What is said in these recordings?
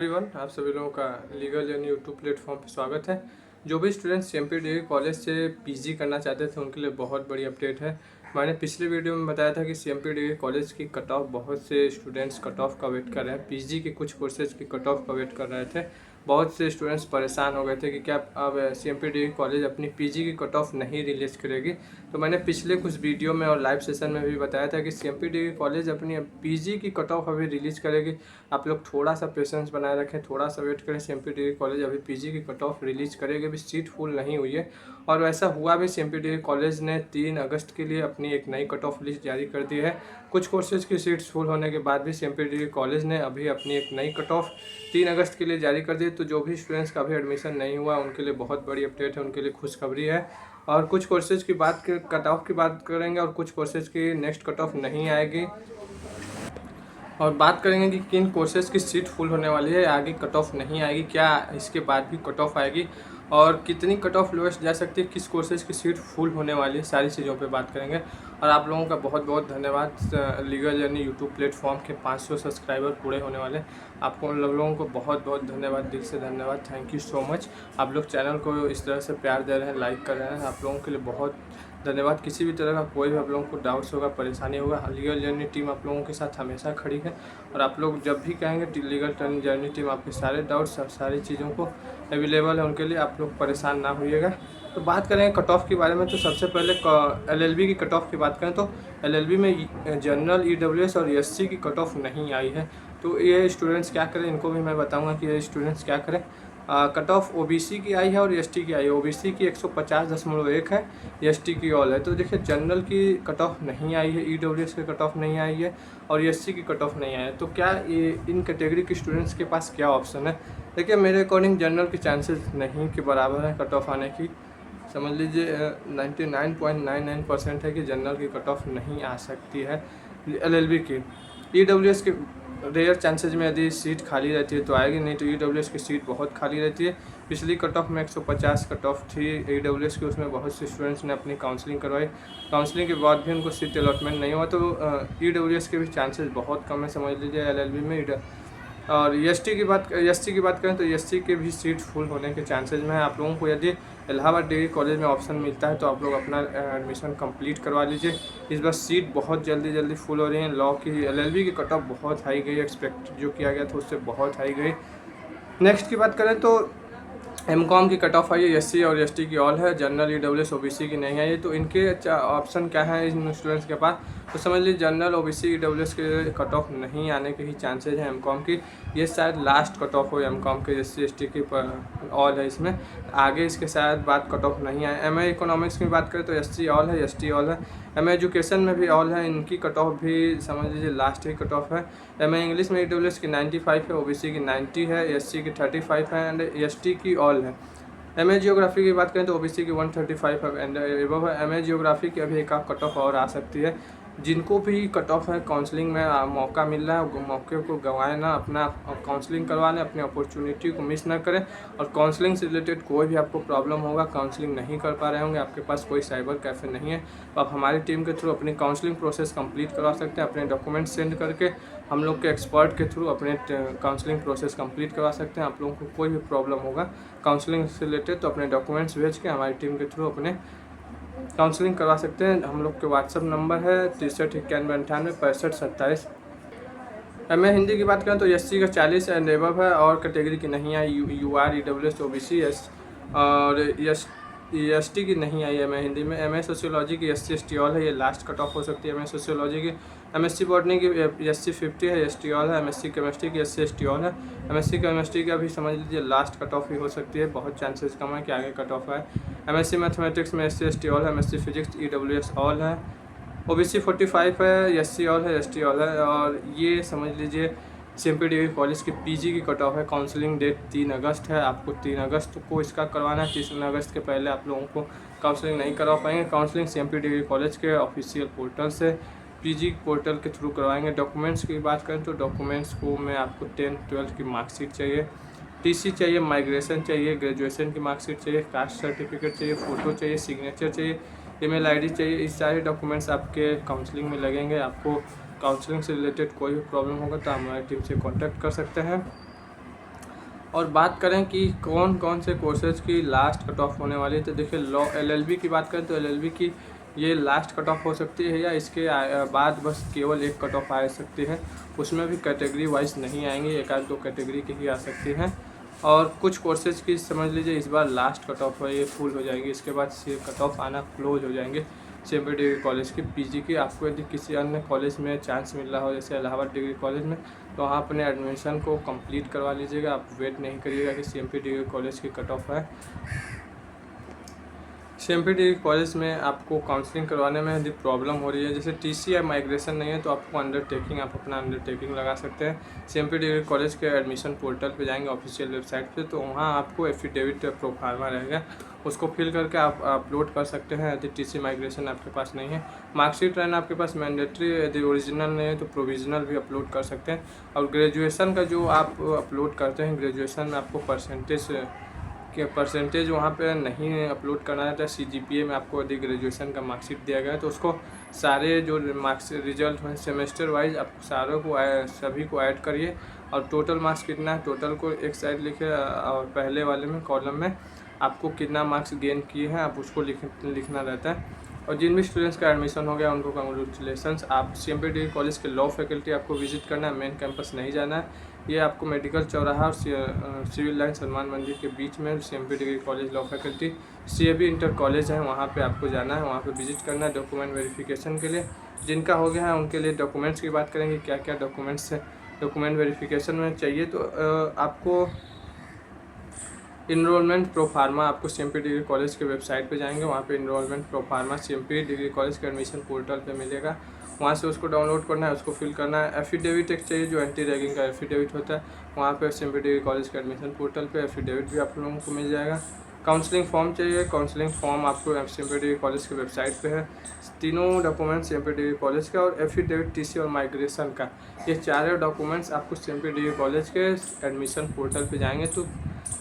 Everyone, आप सभी लोगों का लीगल जर्नी यूट्यूब प्लेटफॉर्म पे स्वागत है। जो भी स्टूडेंट्स सीएमपी डिग्री कॉलेज से पीजी करना चाहते थे उनके लिए बहुत बड़ी अपडेट है। मैंने पिछले वीडियो में बताया था कि सीएमपी डिग्री कॉलेज की कट ऑफ, बहुत से स्टूडेंट्स कट ऑफ का वेट कर रहे हैं। पीजी के कुछ कोर्सेज की कट ऑफ का वेट कर रहे थे। बहुत से स्टूडेंट्स परेशान हो गए थे कि क्या अब सीएमपी डिग्री कॉलेज अपनी पीजी की कट ऑफ नहीं रिलीज़ करेगी। तो मैंने पिछले कुछ वीडियो में और लाइव सेशन में भी बताया था कि सीएमपी डिग्री कॉलेज अपनी पीजी की कट ऑफ अभी रिलीज़ करेगी। आप लोग थोड़ा सा पेशेंस बनाए रखें, थोड़ा सा वेट करें। सीएमपी डिग्री कॉलेज अभी पीजी की कट ऑफ रिलीज़ करेगी। अभी सीट फुल नहीं हुई है और वैसा हुआ भी। सीएमपी डिग्री कॉलेज ने 3 अगस्त के लिए अपनी एक नई कट ऑफ लिस्ट जारी कर दी है। कुछ कोर्सेज की सीट्स फुल होने के बाद भी सीएमपी डिग्री कॉलेज ने अभी अपनी एक नई कट ऑफ 3 अगस्त के लिए जारी कर दी। तो जो भी स्टूडेंट्स का अभी एडमिशन नहीं हुआ उनके लिए बहुत बड़ी अपडेट है, उनके लिए खुशखबरी है। और कुछ कोर्सेज की बात कट ऑफ की बात करेंगे और कुछ कोर्सेज की नेक्स्ट कट ऑफ नहीं आएगी। और बात करेंगे कि किन कोर्सेज की सीट फुल होने वाली है, आगे कट ऑफ नहीं आएगी, क्या इसके बाद भी कट ऑफ आएगी और कितनी कट ऑफ लोएस्ट जा सकती है, किस कोर्सेज की सीट फुल होने वाली है, सारी चीज़ों पे बात करेंगे। और आप लोगों का बहुत बहुत धन्यवाद। लीगल जर्नी यूट्यूब प्लेटफॉर्म के 500 सब्सक्राइबर पूरे होने वाले। आपको उन लोगों को बहुत बहुत धन्यवाद, दिल से धन्यवाद। Thank you so much. आप लोग चैनल को इस तरह से प्यार दे रहे हैं, लाइक कर रहे हैं, आप लोगों के लिए बहुत धन्यवाद। किसी भी तरह का कोई भी आप लोगों को डाउट्स होगा, परेशानी होगा, लीगल जर्नी टीम आप लोगों के साथ हमेशा खड़ी है। और आप लोग जब भी कहेंगे लीगल जर्नी टीम आपके सारे डाउट्स और सारी चीज़ों को अवेलेबल है, उनके लिए आप लोग परेशान ना होइएगा। तो बात करें कट ऑफ के बारे में, तो सबसे पहले एलएलबी की कट ऑफ की बात करें तो एलएलबी में जनरल, ईडब्ल्यूएस और एससी की कट ऑफ नहीं आई है। तो ये स्टूडेंट्स क्या करें, इनको भी मैं बताऊंगा कि ये स्टूडेंट्स क्या करें। कट ऑफ ओबीसी की आई है और एसटी की आई है। ओबीसी की 150.1 है, एसटी की ऑल है। तो देखिए, जनरल की कट ऑफ नहीं आई है, ईडब्ल्यूएस की कट ऑफ नहीं आई है और एससी की कट ऑफ नहीं आई है। तो क्या ये इन कैटेगरी के स्टूडेंट्स के पास क्या ऑप्शन है? देखिए, मेरे अकॉर्डिंग जनरल के चांसेस नहीं के बराबर है कट ऑफ आने की। समझ लीजिए 99.99% है कि जनरल की कट ऑफ नहीं आ सकती है एलएलबी की। ईडब्ल्यूएस के रेयर चांसेज में यदि सीट खाली रहती है तो आएगी, नहीं तो ईडब्ल्यूएस की सीट बहुत खाली रहती है। पिछली कट ऑफ में 150 कट ऑफ थी ईडब्ल्यूएस की, उसमें बहुत से स्टूडेंट्स ने अपनी काउंसलिंग करवाई। काउंसलिंग के बाद भी उनको सीट अलॉटमेंट नहीं हुआ। तो ईडब्ल्यूएस के भी चांसेस बहुत कम है, समझ लीजिए एलएलबी में। और एसटी की बात करें तो एसटी के भी सीट फुल होने के चांसेज में है। आप लोगों को यदि इलाहाबाद डिग्री कॉलेज में ऑप्शन मिलता है तो आप लोग अपना एडमिशन कंप्लीट करवा लीजिए। इस बार सीट बहुत जल्दी फुल हो रही है। लॉ की एलएलबी की कट ऑफ बहुत हाई गई, एक्सपेक्ट जो किया गया था उससे बहुत हाई गई। नेक्स्ट की बात करें तो एमकॉम की कट ऑफ आई है, एससी और एसटी की ऑल है, जनरल, ईडब्ल्यूएस, ओबीसी की नहीं आई है। तो इनके ऑप्शन क्या है इन स्टूडेंट्स के पास? तो समझ लीजिए जनरल, ओबीसी, ईडब्ल्यूएस के कट ऑफ नहीं आने के ही चांसेज हैं एमकॉम की। ये शायद लास्ट कट ऑफ हो एमकॉम के, एससी एसटी की ऑल है इसमें, आगे इसके शायद बाद कट ऑफ नहीं आए। एमए इकोनॉमिक्स की बात करें तो एससी ऑल है, एसटी ऑल है। एमए एजुकेशन में भी ऑल है, इनकी कट ऑफ भी समझ लीजिए लास्ट ही कट ऑफ है। एमए इंग्लिश में ईडब्ल्यूएस की 95 है, ओबीसी की 90 है, एससी की 35 है एंड एसटी की ऑल है। एमए जियोग्राफी की बात करें तो ओबीसी की 135 है एंड एबव है। एमए जियोग्राफी की अभी एक कट ऑफ और आ सकती है। जिनको भी कट ऑफ है काउंसलिंग में मौका मिल रहा है, मौके को गंवाए ना, अपना काउंसलिंग करवा लें, अपनी अपॉर्चुनिटी को मिस ना करें। और काउंसलिंग से रिलेटेड कोई भी आपको प्रॉब्लम होगा, काउंसलिंग नहीं कर पा रहे होंगे, आपके पास कोई साइबर कैफ़े नहीं है, तो आप हमारी टीम के थ्रू अपनी काउंसलिंग प्रोसेस कंप्लीट करवा सकते हैं। अपने डॉक्यूमेंट्स सेंड करके हम लोग के एक्सपर्ट के थ्रू अपने काउंसलिंग प्रोसेस कंप्लीट करवा सकते हैं। आप लोगों को कोई भी प्रॉब्लम होगा काउंसलिंग से रिलेटेड तो अपने डॉक्यूमेंट्स भेज के हमारी टीम के थ्रू अपने काउंसलिंग करवा सकते हैं। हम लोग के व्हाट्सअप नंबर है 639198 6527। एमए हिंदी की बात करें तो एससी का 40 एंड एबव है और कैटेगरी की नहीं आई, यूआर, ईडब्ल्यूएस, ओबीसी, एस और एसटी की नहीं आई एमए हिंदी में। एमए सोशियोलॉजी की एससी एसटी ऑल है, ये लास्ट कट ऑफ हो सकती है एमए सोशियोलॉजी की। एमएससी बॉटनी की एससी 50 है, एसटी ऑल है। एमएससी केमिस्ट्री की एससी एसटी ऑल है। एमएससी केमिस्ट्री का भी समझ लीजिए लास्ट कट ऑफ ही हो सकती है, बहुत चांसेस कम है कि आगे कट ऑफ है। एमएससी मैथमेटिक्स में एससी एसटी ऑल है। एमएससी फिजिक्स ईडब्ल्यूएस ऑल है। ओबीसी 45 है, एससी ऑल है, एसटी ऑल है। और ये समझ लीजिए सीएमपी डिग्री कॉलेज की पीजी की कट ऑफ है। काउंसलिंग डेट 3 अगस्त है, आपको 3 अगस्त को इसका करवाना है। 3 अगस्त के पहले आप लोगों को काउंसलिंग नहीं करवा पाएंगे। काउंसलिंग सीएमपी डिग्री कॉलेज के ऑफिशियल पोर्टल से, पीजी पोर्टल के थ्रू करवाएंगे। डॉक्यूमेंट्स की बात करें तो डॉक्यूमेंट्स को में आपको 10th-12th की मार्कशीट चाहिए, टीसी चाहिए, माइग्रेशन चाहिए, ग्रेजुएशन की मार्कशीट चाहिए, कास्ट सर्टिफिकेट चाहिए, फ़ोटो चाहिए, सिग्नेचर चाहिए, ईमेल आईडी चाहिए। इस सारे डॉक्यूमेंट्स आपके काउंसलिंग में लगेंगे। आपको काउंसलिंग से रिलेटेड कोई भी प्रॉब्लम होगा तो हमारी टीम से कांटेक्ट कर सकते हैं। और बात करें कि कौन कौन से कोर्सेज की लास्ट कट ऑफ होने वाली है, तो देखिए लॉ एलएलबी की बात करें तो एलएलबी की ये लास्ट कट ऑफ हो सकती है, या इसके बाद बस केवल एक कट ऑफ आ सकती है। उसमें भी कैटेगरी वाइज नहीं आएंगे, एक आध दो कैटेगरी की ही आ सकती हैं। और कुछ कोर्सेज की समझ लीजिए इस बार लास्ट कट ऑफ है, ये फुल हो जाएगी, इसके बाद से कट ऑफ आना क्लोज हो जाएंगे। सीएमपी डिग्री कॉलेज की पीजी की आपको यदि किसी अन्य कॉलेज में चांस मिल रहा हो, जैसे इलाहाबाद डिग्री कॉलेज में, तो वहाँ अपने एडमिशन को कंप्लीट करवा लीजिएगा। आप वेट नहीं करिएगा कि सीएमपी डिग्री कॉलेज की कट ऑफ है। सीएमपी डिग्री कॉलेज में आपको काउंसलिंग करवाने में यदि प्रॉब्लम हो रही है, जैसे टीसी या माइग्रेशन नहीं है, तो आपको अंडरटेकिंग, आप अपना अंडरटेकिंग लगा सकते हैं। सीएमपी डिग्री कॉलेज के एडमिशन पोर्टल पे जाएंगे ऑफिशियल वेबसाइट पे, तो वहाँ आपको एफिडेविट प्रोफार्मा रहेगा, उसको फिल करके आप अपलोड कर सकते हैं यदि टीसी माइग्रेशन आपके पास नहीं है। मार्कशीट रहना आपके पास मैंडेटरी, यदि ओरिजिनल नहीं है तो प्रोविजनल भी अपलोड कर सकते हैं। और ग्रेजुएशन का जो आप अपलोड करते हैं, ग्रेजुएशन में आपको परसेंटेज वहाँ पे नहीं अपलोड करना रहता है। सीजीपीए में आपको यदि ग्रेजुएशन का मार्कशीट दिया गया है तो उसको सारे जो मार्क्स रिजल्ट हैं सेमेस्टर वाइज आपको सारों को सभी को ऐड करिए, और टोटल मार्क्स कितना है टोटल को एक साइड लिखे, और पहले वाले में कॉलम में आपको कितना मार्क्स गेन किए हैं आप उसको लिखना रहता है। और जिन भी स्टूडेंट्स का एडमिशन हो गया उनको कंग्रेचुलेसन्स। आप सीएमपी डिग्री कॉलेज के लॉ फैकल्टी आपको विजिट करना है, मेन कैंपस नहीं जाना है। ये आपको मेडिकल चौराहा और सिविल लाइन हनुमान मंदिर के बीच में CMP degree college law faculty CAB inter college है, वहाँ पे आपको जाना है, वहाँ पे विजिट करना है डॉक्यूमेंट वेरिफिकेशन के लिए। जिनका हो गया है उनके लिए डॉक्यूमेंट्स की बात करेंगे, क्या क्या डॉक्यूमेंट्स डॉक्यूमेंट वेरिफिकेशन में चाहिए। तो आपको इनरोलमेंट प्रोफार्मा आपको सीएमपी डिग्री कॉलेज के वेबसाइट पे जाएंगे, वहाँ पे enrolment proforma CMP degree college के एडमिशन पोर्टल पे मिलेगा, वहाँ से उसको डाउनलोड करना है, उसको फिल करना है। एफिडेविट एक चाहिए जो एंटी रैगिंग का एफिडेविट होता है, वहाँ पे सीएमपी डिग्री कॉलेज के एडमिशन पोर्टल पे एफिडेविट भी आप लोगों को मिल जाएगा। काउंसलिंग फॉर्म चाहिए, काउंसलिंग फॉर्म आपको सीएमपी डिग्री कॉलेज के वेबसाइट पे है। तीनों डॉक्यूमेंट्स सीएमपी डिग्री कॉलेज का और एफिडेविट टीसी और माइग्रेशन का, ये चारों डॉक्यूमेंट्स आपको सीएमपी डिग्री कॉलेज के एडमिशन पोर्टल पे जाएंगे तो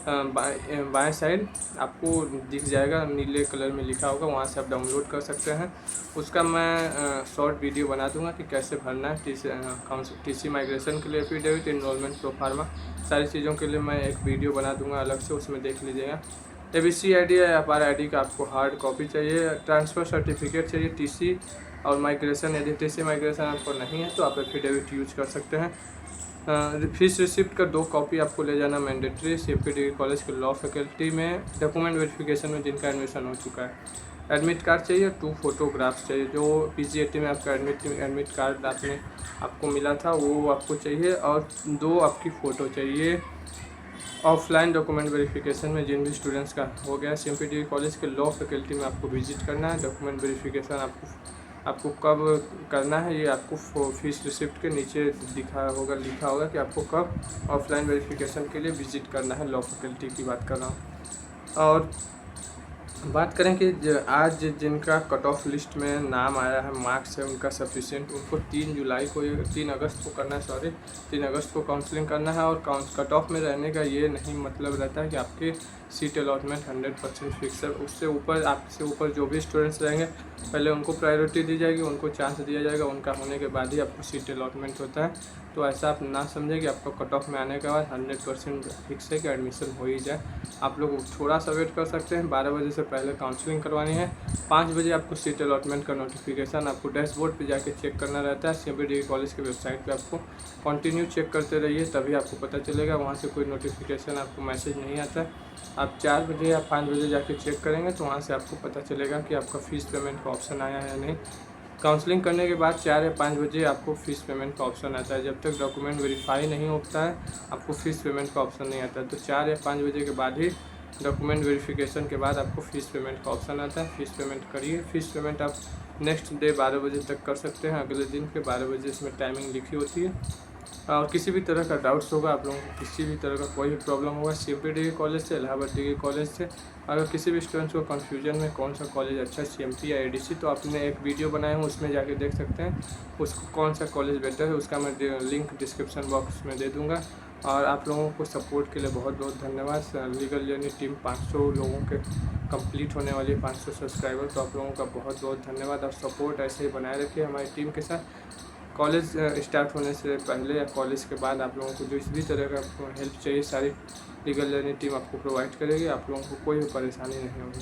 बाएं साइड आपको दिख जाएगा, नीले कलर में लिखा होगा, वहाँ से आप डाउनलोड कर सकते हैं। उसका मैं शॉर्ट वीडियो बना दूंगा कि कैसे भरना है टीसी माइग्रेशन के लिए एफिडेविट, इनरोलमेंट प्रोफार्मा, सारी चीज़ों के लिए मैं एक वीडियो बना दूंगा अलग से, उसमें देख लीजिएगा। एबीसी आईडी या एफआर आईडी का आपको हार्ड कॉपी चाहिए, ट्रांसफ़र सर्टिफिकेट चाहिए, टीसी और माइग्रेशन, यदि टीसी माइग्रेशन आपको नहीं है तो आप एफिडेविट यूज कर सकते हैं। फीस रिसिप्ट का 2 कॉपी आपको ले जाना मैंडेटरी, सीएमपी डिग्री कॉलेज के लॉ फैकल्टी में डॉक्यूमेंट वेरिफिकेशन में जिनका एडमिशन हो चुका है। एडमिट कार्ड चाहिए, 2 फोटोग्राफ्स चाहिए, जो पीजीएटी में आपका एडमिट कार्ड आपको मिला था वो आपको चाहिए, और 2 आपकी फ़ोटो चाहिए। ऑफलाइन डॉक्यूमेंट वेरिफिकेशन में जिन भी स्टूडेंट्स का हो गया सीएमपी डिग्री कॉलेज के लॉ फैकल्टी में आपको विजिट करना है। डॉक्यूमेंट वेरिफिकेशन आपको कब करना है ये आपको फीस रिसिप्ट के नीचे लिखा होगा कि आपको कब ऑफलाइन वेरिफिकेशन के लिए विजिट करना है। लॉ फैकल्टी की बात कर रहा हूँ। और बात करें कि आज जिनका कट ऑफ लिस्ट में नाम आया है, मार्क्स है उनका सफिशिएंट, उनको 3 अगस्त को काउंसलिंग करना है। और कट ऑफ में रहने का ये नहीं मतलब रहता है कि आपके सीट अलॉटमेंट 100% फिक्स है। उससे ऊपर, आपसे ऊपर जो भी स्टूडेंट्स रहेंगे पहले उनको प्रायोरिटी दी जाएगी, उनको चांस दिया जाएगा, उनका होने के बाद ही आपको सीट अलॉटमेंट होता है। तो ऐसा आप ना समझें कि आपको कट ऑफ में आने के बाद 100% फिक्स है कि एडमिशन हो ही जाए। आप लोग थोड़ा सा वेट कर सकते हैं, 12 बजे से पहले काउंसलिंग करवानी है। 5 बजे आपको सीट अलॉटमेंट का नोटिफिकेशन आपको डैशबोर्ड पे जाके चेक करना रहता है। सीएमपी डिग्री कॉलेज के वेबसाइट पे आपको कंटिन्यू चेक करते रहिए, तभी आपको पता चलेगा, वहाँ से कोई नोटिफिकेशन आपको मैसेज नहीं आता है। आप 4 बजे या 5 बजे जाके चेक करेंगे तो वहाँ से आपको पता चलेगा कि आपका फ़ीस पेमेंट का ऑप्शन आया है या नहीं। काउंसलिंग करने के बाद 4 या 5 बजे आपको फ़ीस पेमेंट का ऑप्शन आता है। जब तक डॉक्यूमेंट वेरीफाई नहीं होता है आपको फ़ीस पेमेंट का ऑप्शन नहीं आता है। तो 4 या 5 बजे के बाद ही डॉक्यूमेंट वेरिफिकेशन के बाद आपको फ़ीस पेमेंट का ऑप्शन आता है। फ़ीस पेमेंट करिए। फ़ीस पेमेंट आप नेक्स्ट डे 12 बजे तक कर सकते हैं, अगले दिन के 12 बजे इसमें टाइमिंग लिखी होती है। और किसी भी तरह का डाउट्स होगा, आप लोगों को किसी भी तरह का कोई भी प्रॉब्लम होगा सीएमपी डिग्री कॉलेज से, इलाहाबाद डिग्री कॉलेज से, अगर किसी भी स्टूडेंट्स को कन्फ्यूजन में कौन सा कॉलेज अच्छा सीएमपी या एडीसी, तो आपने एक वीडियो बनाया हूँ उसमें जाके देख सकते हैं उसको कौन सा कॉलेज बेटर है, उसका मैं लिंक डिस्क्रिप्शन बॉक्स में दे दूँगा। और आप लोगों को सपोर्ट के लिए बहुत बहुत धन्यवाद। लीगल जर्नी टीम 500 लोगों के कंप्लीट होने वाली है, 500 सब्सक्राइबर, तो आप लोगों का बहुत बहुत धन्यवाद। और सपोर्ट ऐसे ही बनाए रखिए हमारी टीम के साथ। कॉलेज स्टार्ट होने से पहले या कॉलेज के बाद आप लोगों को जो इस भी तरह का हेल्प चाहिए, सारी लीगल लर्निंग टीम आपको प्रोवाइड करेगी, आप लोगों को कोई भी परेशानी नहीं होगी।